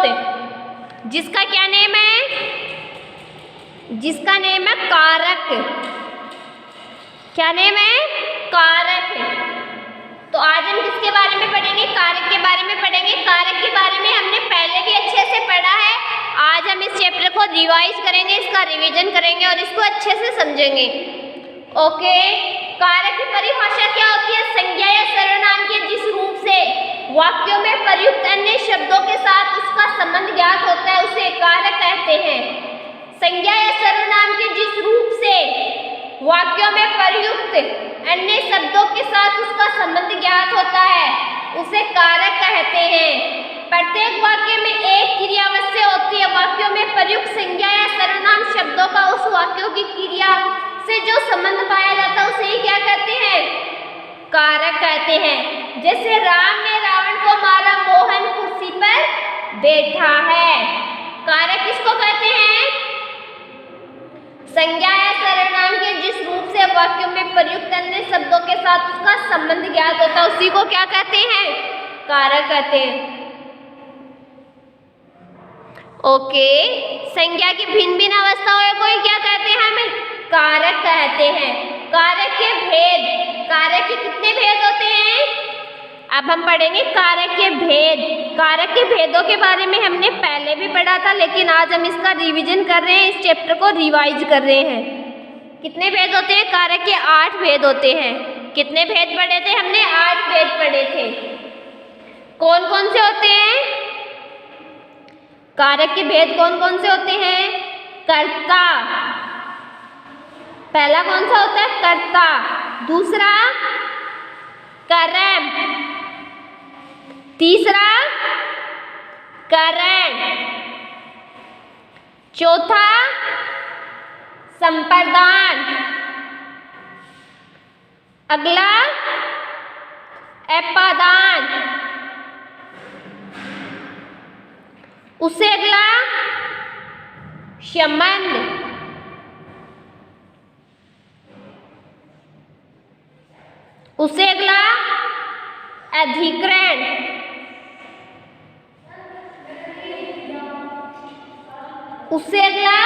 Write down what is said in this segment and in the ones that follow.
प्रयुक्त, जिसका क्या नेम है, जिसका नेम है कारक। क्या नेम है, कारक। तो आज हम किसके बारे में पढ़ेंगे, कारक के बारे में पढ़ेंगे। कारक के बारे में हमने पहले भी अच्छे से पढ़ा है। आज हम इस चैप्टर को रिवाइज करेंगे, इसका रिवीजन करेंगे और इसको अच्छे से समझेंगे। ओके, कारक की परिभाषा क्या होती है, संज्ञा या सर्वनाम के जिस रूप से वाक्यों में प्रयुक्त अन्य शब्दों के साथ उसका संबंध ज्ञात होता है उसे कारक कहते हैं। संज्ञा या सर्वनाम के जिस रूप से वाक्यों में प्रयुक्त अन्य शब्दों के साथ उसका संबंध ज्ञात होता है उसे कारक कहते हैं। प्रत्येक वाक्य में एक क्रिया अवश्य होती है। वाक्यों में प्रयुक्त संज्ञा या सर्वनाम शब्दों का उस वाक्यों की क्रिया से जो संबंध पाया जाता है उसे ही क्या कहते हैं, कारक कहते हैं। जैसे राम ने रावण को मारा, मोहन कुर्सी पर बैठा है। कारक किसको कहते हैं, संज्ञा या सर्वनाम के जिस रूप से वाक्यों में प्रयुक्त अन्य शब्दों के साथ उसका संबंध ज्ञात होता है उसी को क्या कहते हैं, कारक कहते हैं। ओके, संज्ञा की भिन्न भिन्न अवस्थाओं को क्या कहते हैं, हमें कारक कहते हैं। कारक के भेद, कारक के कितने भेद होते हैं, अब हम पढ़ेंगे कारक के भेद। कारक के भेदों के बारे में हमने पहले भी पढ़ा था, लेकिन आज हम इसका रिवीजन कर रहे हैं, इस चैप्टर को रिवाइज कर रहे हैं। कितने भेद होते हैं, कारक के 8 भेद होते हैं। कितने भेद पढ़े थे हमने, 8 भेद पढ़े थे। कौन कौन से होते हैं, कारक के भेद कौन कौन से होते हैं, कर्ता, पहला कौन सा होता है, कर्ता। दूसरा कर्म, तीसरा करण, चौथा संप्रदान, अगला अपादान, उससे अगला संबंध, उससे अगला अधिकरण, उससे अगला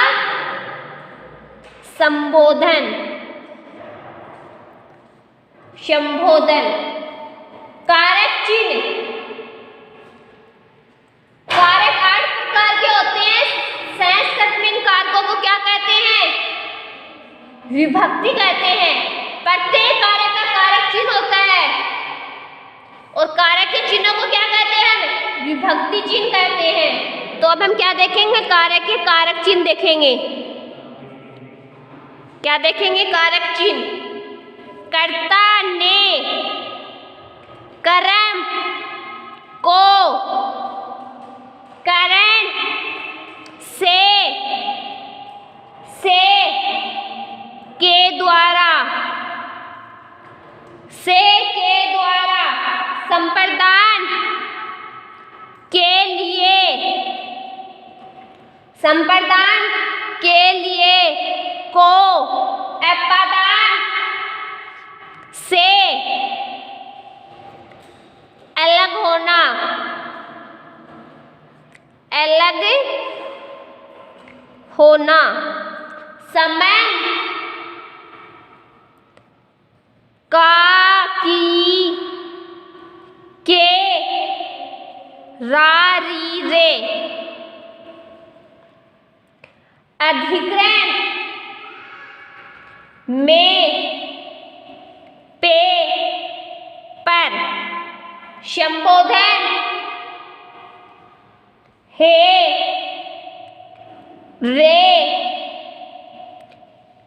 संबोधन, संबोधन। कारक चिन्ह, कारक 8 प्रकार के होते हैं। संस्कृत में इन कारकों को क्या कहते हैं, विभक्ति कहते हैं। प्रत्येक कारक का कारक चिन्ह होता है और कारक के चिन्हों को क्या कहते हैं, विभक्ति चिन्ह कहते हैं। तो अब हम क्या देखेंगे, कारक के कारक चिन्ह देखेंगे। क्या देखेंगे, कारक चिन्ह। कर्ता ने, कर्म को, करण से के द्वारा, से के द्वारा, संप्रदान के लिए, संप्रदान के लिए, को, अपादान से, अलग होना, अलग होना, संबंध, का, की, के, रा, री, रे, अधिकरण, में, पे, पर, संबोधन, हे, रे,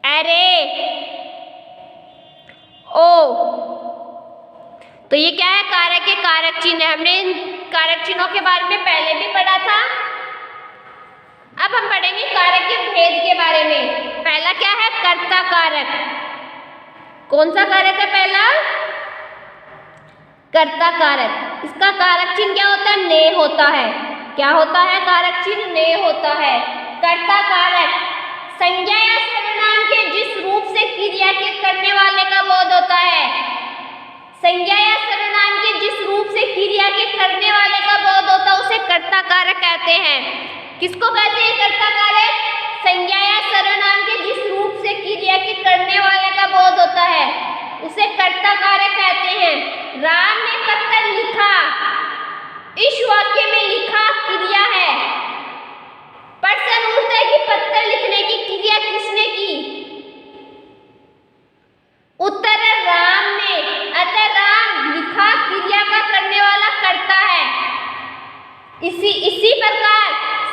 अरे, ओ। तो ये क्या है, कारक के कारक चिन्ह है। हमने इन कारक चिन्हों के बारे में पहले भी पढ़ा था। अब हम पढ़ेंगे कारक के भेद के बारे में। पहला क्या है, कर्ता कारक। कौन सा कारक है पहला, कर्ता कारक। इसका कारक चिन्ह क्या होता है, ने होता है। क्या होता है, कारक चिन्ह ने होता है। कर्ता कारक संज्ञा या सर्वनाम के जिस रूप से क्रिया के करने वाले का बोध होता है, संज्ञा या सर्वनाम के जिस रूप से क्रिया के करने वाले का बोध होता है उसे कर्ता कारक कहते हैं। किसको कहते हैं कर्ता कारक? संज्ञा या सर्वनाम के जिस रूप से क्रिया के करने वाले का बोध होता है उसे कर्ता कारक कहते हैं। राम ने पत्र लिखा, इस वाक्य में लिखा क्रिया है। प्रश्न उठता है कि पत्र लिखने की क्रिया किसने की? उत्तर है राम ने। अतः राम लिखा क्रिया का करने वाला कर्ता है। इसी प्रकार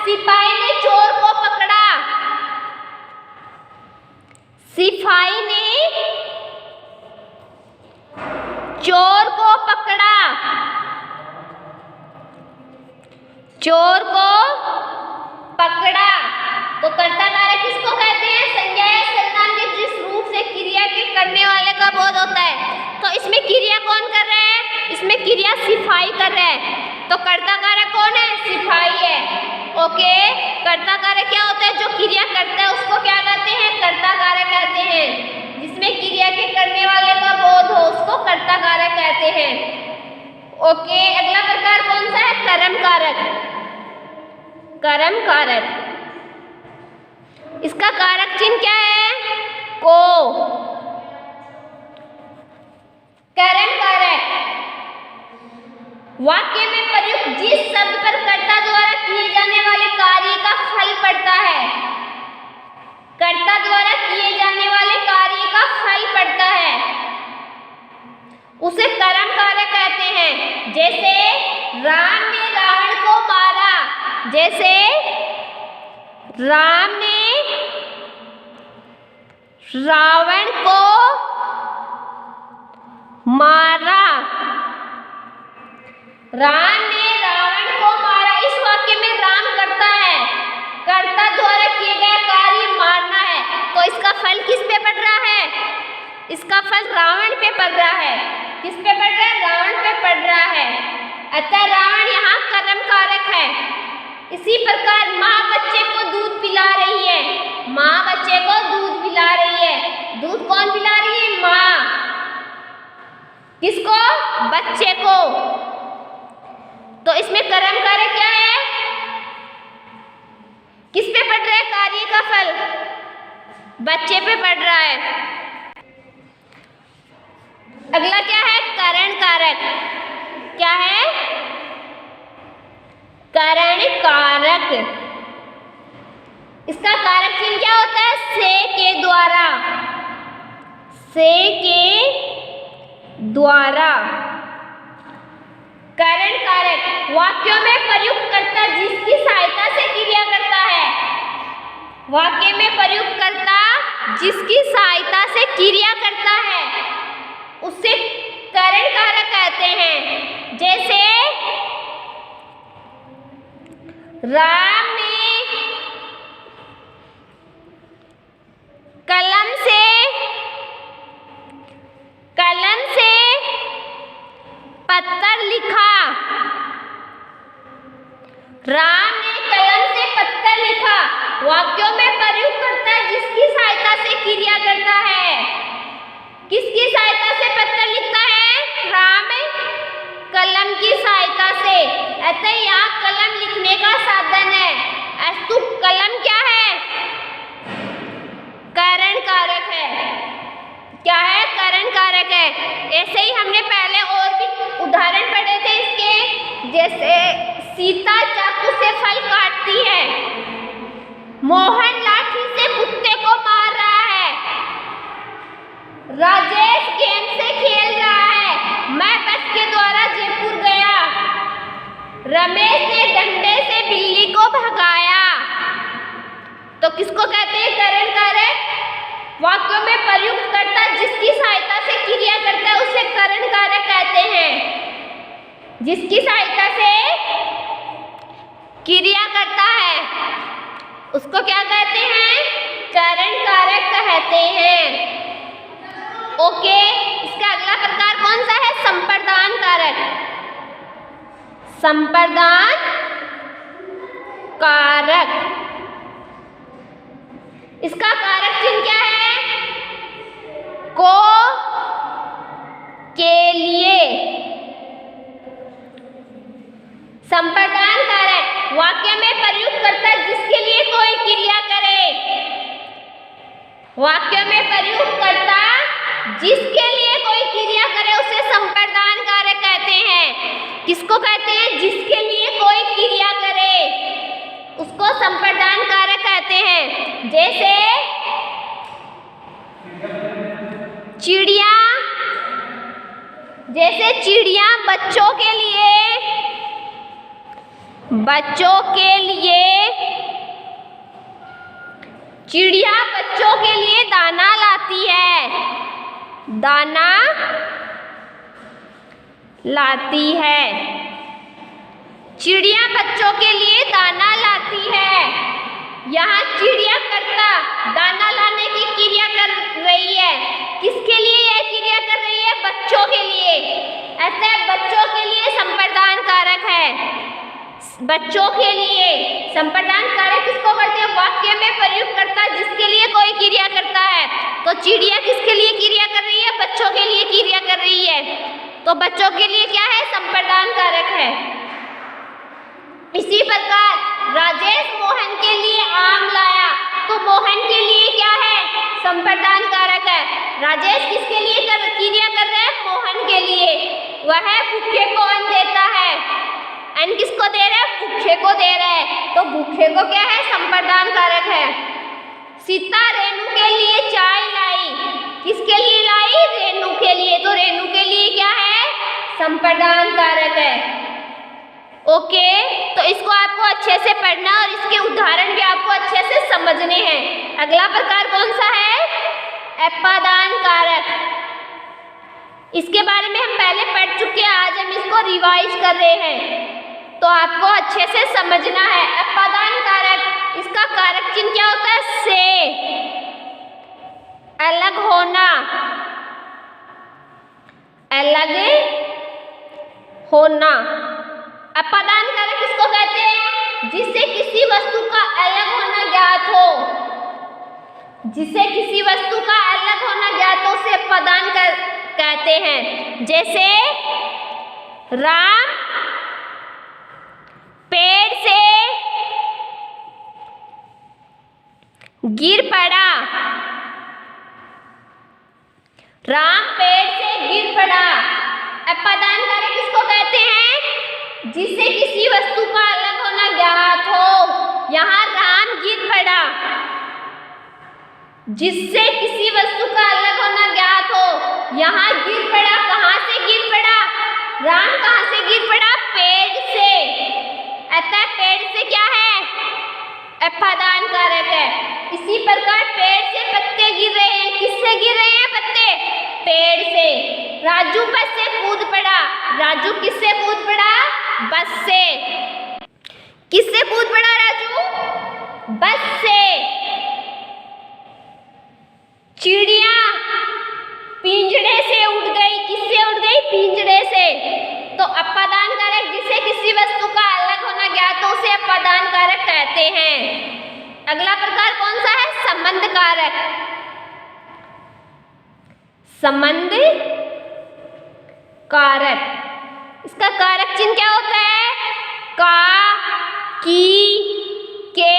सिपाही ने चोर को पकड़ा। सिपाही ने चोर को पकड़ा। चोर को पकड़ा तो कर्ता कारक किसको कहते हैं? संज्ञा या सर्वनाम के जिस रूप से क्रिया के करने वाले का बोध होता है। तो इसमें क्रिया कौन कर रहा है? इसमें क्रिया सिपाही कर रहा है। तो कर्ता कारक कौन है? सिपाही है। ओके, कर्ता कारक क्या होता है? जो क्रिया करता है उसको क्या कहते हैं? कर्ता कारक कहते हैं। जिसमें क्रिया के करने वाले का बोध हो उसको कर्ता कारक कहते हैं। ओके, अगला प्रकार कौन सा है? कर्म कारक। कर्म कारक, इसका कारक चिन्ह क्या है? को। कर्म कारक वाक्य में प्रयुक्त जिस शब्द पर कर्ता द्वारा किए जाने वाले कार्य का फल पड़ता है। कर्ता द्वारा किए जाने वाले कार्य का फल पड़ता है उसे कर्म कारक कहते हैं। जैसे राम ने रावण को मारा। जैसे राम ने रावण को मारा। राम ने रावण को मारा। इस वाक्य में राम करता है, कर्ता द्वारा किए गए कार्य मारना है। तो इसका फल किस पे पड़ रहा है? इसका फल रावण पे पड़ रहा है। किस पे पड़ रहा है? रावण पे पड़ रहा है। अतः रावण यहाँ कर्म कारक है। इसी प्रकार माँ बच्चे को दूध पिला रही है। माँ बच्चे को दूध पिला रही है। दूध कौन पिला रही है? माँ। किसको? बच्चे को। तो इसमें कर्म कारक क्या है? किस पे पड़ रहा है कार्य का फल? बच्चे पे पड़ रहा है। अगला क्या है? करण कारक। क्या है? करण कारक। इसका कारक चिन्ह क्या होता है? से के द्वारा। से के द्वारा। करण कारक वाक्यों में प्रयुक्त कर्ता जिसकी सहायता से क्रिया करता है। वाक्य में प्रयुक्त कर्ता जिसकी सहायता से क्रिया करता है उसे करण कारक कहते हैं। जैसे राम ने कलम से पत्थर लिखा। राम ने कलम से पत्थर लिखा। वाक्यों में प्रयुक्त करता है जिसकी सहायता से क्रिया करता है। किसकी सहायता से पत्थर लिखता है? राम कलम की सहायता से। अतः यहाँ कलम लिखने का साधन है। अस्तु कलम क्या है? करण कारक है। क्या है? करण कारक है। ऐसे ही हमने पहले और भी उदाहरण पढ़े थे इसके। जैसे सीता चाकू से फल काटती है। मोहन लाठी से कुत्ते को मार रहा है। राजेश गेंद से खेल रहा है। मैं बस के द्वारा जयपुर गया। रमेश ने डंडे से बिल्ली को भगाया। तो किसको कहते हैं? करण कारक। वाक्यों में प्रयुक्त करता जिसकी सहायता से क्रिया करता है उसे करण कारक कहते हैं। जिसकी सहायता से क्रिया करता है उसको क्या कहते हैं? करण कारक कहते हैं। ओके, इसका अगला प्रकार कौन सा है? संप्रदान कारक। संप्रदान कारक, इसका कारक चिन्ह क्या है? को, के लिए। संप्रदान कारक वाक्य में प्रयुक्त कर्ता जिसके लिए कोई क्रिया करे। वाक्य में प्रयुक्त कर्ता जिसके लिए कोई क्रिया करे उसे संप्रदान कारक कहते हैं। किसको कहते हैं? जिसके लिए कोई क्रिया करे उसको संप्रदान कारक कहते हैं। जैसे चिड़िया, बच्चों के लिए चिड़िया बच्चों के लिए दाना लाती है, दाना लाती है। चिड़िया बच्चों के लिए दाना लाती है। यहाँ चिड़िया कर्ता दाना लाने की क्रिया कर रही है। किसके लिए यह क्रिया कर रही है? बच्चों के लिए। ऐसे बच्चों के लिए संप्रदान कारक है। बच्चों के लिए संप्रदान कारक किसको करते हैं? वाक्य में प्रयुक्त कर्ता जिसके लिए कोई क्रिया करता है। तो चिड़िया किसके लिए क्रिया कर रही है? बच्चों के लिए क्रिया कर रही है। तो बच्चों के लिए क्या है? संप्रदान कारक है। इसी प्रकार राजेश मोहन के लिए आम लाया, तो मोहन के लिए क्या है? संप्रदान कारक है। राजेश किसके लिए क्रिया कर रहा है? मोहन के लिए। वह भूखे को अन्न देता है। अन्न किसको दे रहा है? भूखे को दे रहा है। तो भूखे को क्या है? संप्रदान कारक है। सीता रेणु के लिए चाय लाई, किसके लिए लाई? रेणु के लिए। तो रेणु के लिए क्या है? संप्रदान कारक है। ओके, तो इसको आपको अच्छे से पढ़ना और इसके उदाहरण भी आपको अच्छे से समझने हैं। अगला प्रकार कौन सा है? अपादान कारक। इसके बारे में हम पहले पढ़ चुके हैं, आज हम इसको रिवाइज कर रहे हैं, तो आपको अच्छे से समझना है। अपादान कारक, इसका कारक चिन्ह क्या होता है? से, अलग होना, अलग होना। अपादान कारक किसको कहते हैं? जिससे किसी वस्तु का अलग होना ज्ञात हो। जिससे किसी वस्तु का अलग होना ज्ञात हो उसे अपादान कहते हैं। जैसे राम पेड़ से गिर पड़ा, राम पेड़ से गिर पड़ा। अपादान कारक किसको कहते हैं? जिससे किसी वस्तु का अलग होना ज्ञात हो। यहाँ राम गिर पड़ा, जिससे किसी वस्तु का अलग होना ज्ञात हो। यहाँ गिर पड़ा, कहाँ से गिर पड़ा? राम कहाँ से गिर पड़ा? पेड़ से। अतः पेड़ से क्या है? अपादान कारक है। इसी प्रकार पेड़ से पत्ते गिर रहे हैं, किससे गिर रहे हैं पत्ते? पेड़ से। राजू बस से कूद पड़ा, राजू किससे कूद पड़ा? बस से। किससे कूद पड़ा राजू? बस से। चिड़िया पिंजड़े से उड़ गई, किससे उड़ गई? पिंजड़े से। तो अपादान कारक जिससे किसी वस्तु का अलग होना ज्ञात हो उसे अपादान कारक कहते हैं। अगला प्रकार कौन सा है? संबंध कारक। संबंध कारक, इसका कारक चिन्ह क्या होता है? का, की, के,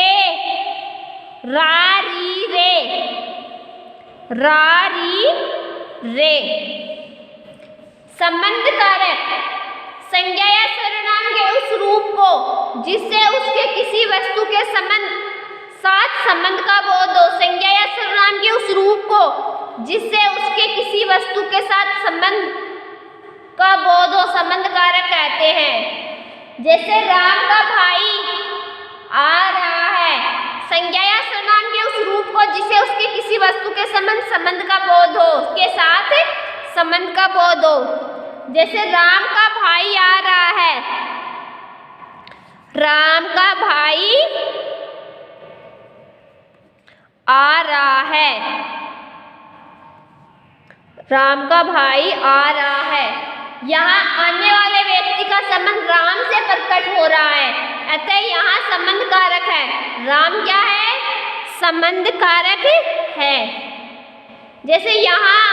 रा, री, रे, रा, री, रे। संबंध कारक संज्ञा या सर्वनाम के उस रूप को जिससे उसके किसी वस्तु के साथ संबंध का बोध हो। संज्ञा या सर्वनाम के उस रूप को जिससे उसके किसी वस्तु के साथ संबंध का बोध हो, संबंध कारक कहते हैं। जैसे राम का भाई आ रहा है। संज्ञा या सर्वनाम के उस रूप को जिसे उसके किसी वस्तु के संबंध का बोध हो, उसके साथ संबंध का बोध हो। जैसे राम का भाई आ रहा है, राम का भाई आ रहा है, राम का भाई आ रहा है। यहाँ आने वाले व्यक्ति का संबंध राम से प्रकट हो रहा है, अतः यहाँ संबंध कारक है। राम क्या है? संबंध कारक है। जैसे यहाँ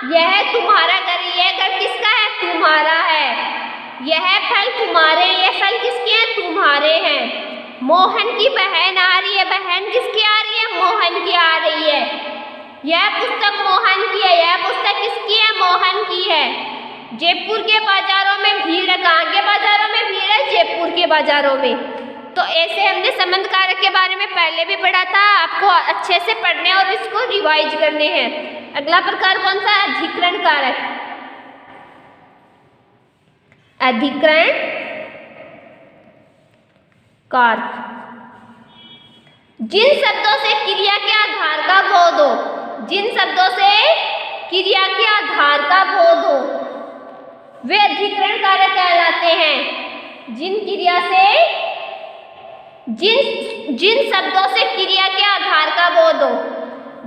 यह तुम्हारा घर, यह घर किसका है? तुम्हारा है। यह फल तुम्हारे, यह फल किसके हैं? तुम्हारे हैं। मोहन की बहन आ रही है। बहन किसकी आ रही है? मोहन की आ रही है। यह पुस्तक मोहन की है। यह पुस्तक किसकी है? मोहन की है। जयपुर के बाजारों में भीड़ है। कहाँ के बाजारों में भीड़ है? जयपुर के बाजारों में। तो ऐसे हमने संबंध कारक के बारे में पहले भी पढ़ा था। आपको अच्छे से पढ़ने और इसको रिवाइज करने हैं। अगला प्रकार कौन सा? अधिकरण कारक। अधिकरण कारक जिन शब्दों से क्रिया के आधार का बोध हो, जिन शब्दों से क्रिया के आधार का बोध हो वे अधिकरण कारक कहलाते हैं। जिन शब्दों से क्रिया के आधार का बोध हो,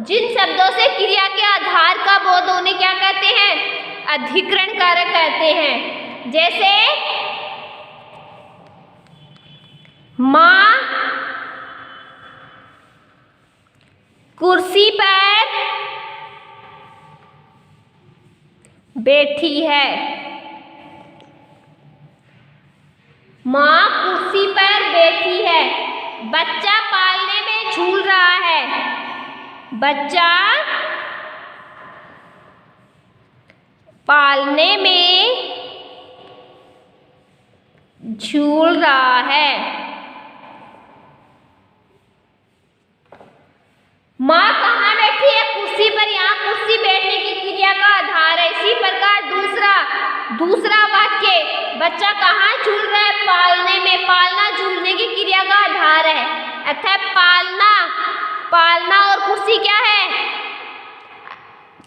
जिन शब्दों से क्रिया के आधार का बोध होने क्या कहते हैं? अधिकरण कारक कहते हैं। जैसे माँ कुर्सी पर बैठी है। माँ कुर्सी पर बैठी है। बच्चा पालने में झूल रहा है। बच्चा पालने में झूल रहा है। माँ कहाँ बैठी है? कुर्सी पर। यहाँ कुर्सी बैठने की क्रिया का आधार है। इसी प्रकार दूसरा वाक्य, बच्चा कहाँ झूल रहा है? पालने में। पालना झूलने की क्रिया का आधार है। अर्थात पालना और कुर्सी क्या है?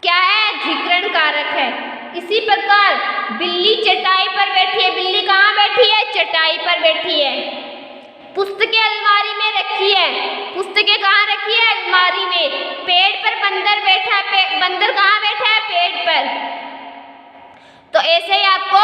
अधिकरण कारक है। इसी प्रकार बिल्ली चटाई पर बैठी है। बिल्ली कहाँ बैठी है? चटाई पर बैठी है। पुस्तकें अलमारी में रखी है। पुस्तकें कहाँ रखी है? अलमारी में। पेड़ पर बंदर बैठा है। बंदर कहाँ बैठा है? पेड़ पर। तो ऐसे ही आपको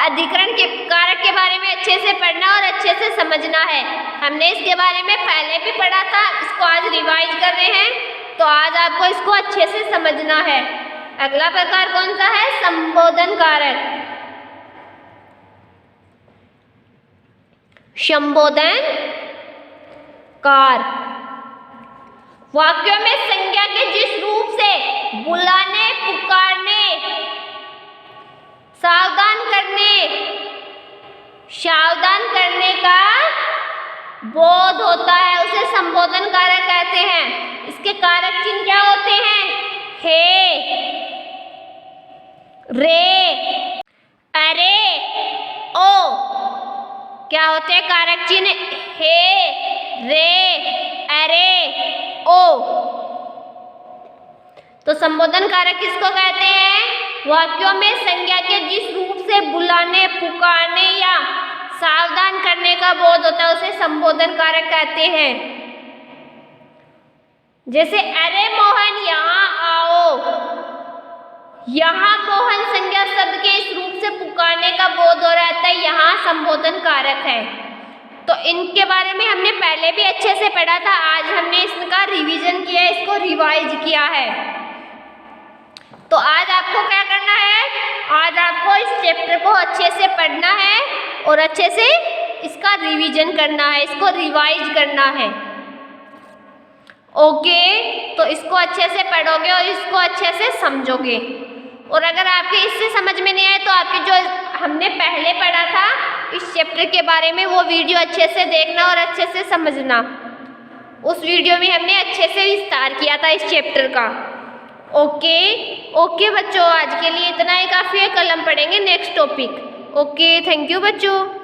अधिकरण के कारक के बारे में अच्छे से पढ़ना और अच्छे से समझना है। हमने इसके बारे में पहले भी पढ़ा था, इसको आज रिवाइज कर रहे हैं। तो आज आपको इसको अच्छे से समझना है। अगला प्रकार कौन सा है? संबोधन कारक। संबोधन कारक वाक्यों में संज्ञा के जिस रूप से बुलाने, पुकारने, सावधान करने का बोध होता है उसे संबोधन कारक कहते हैं। इसके कारक चिन्ह क्या होते हैं? हे, रे, अरे, ओ। क्या होते हैं कारक चिन्ह? हे, रे, अरे, ओ। तो संबोधन कारक किसको कहते हैं? वाक्यों में संज्ञा के जिस रूप से बुलाने, पुकारने या सावधान करने का बोध होता है उसे संबोधन कारक कहते हैं। जैसे अरे मोहन यहाँ आओ। यहाँ मोहन संज्ञा शब्द के इस रूप से पुकारने का बोध हो रहा है, यहाँ संबोधन कारक है। तो इनके बारे में हमने पहले भी अच्छे से पढ़ा था। आज हमने इसका रिवीजन किया, इसको रिवाइज किया है। तो आज आपको क्या करना है? आज आपको इस चैप्टर को अच्छे से पढ़ना है और अच्छे से इसका रिवीजन करना है, इसको रिवाइज करना है। ओके, तो इसको अच्छे से पढ़ोगे और इसको अच्छे से समझोगे। और अगर आपके इससे समझ में नहीं आए तो आपके जो हमने पहले पढ़ा था इस चैप्टर के बारे में, वो वीडियो अच्छे से देखना और अच्छे से समझना। उस वीडियो में हमने अच्छे से विस्तार किया था इस चैप्टर का। ओके बच्चों, आज के लिए इतना ही काफ़ी है। कल हम पढ़ेंगे next topic. Okay, thank you बच्चों।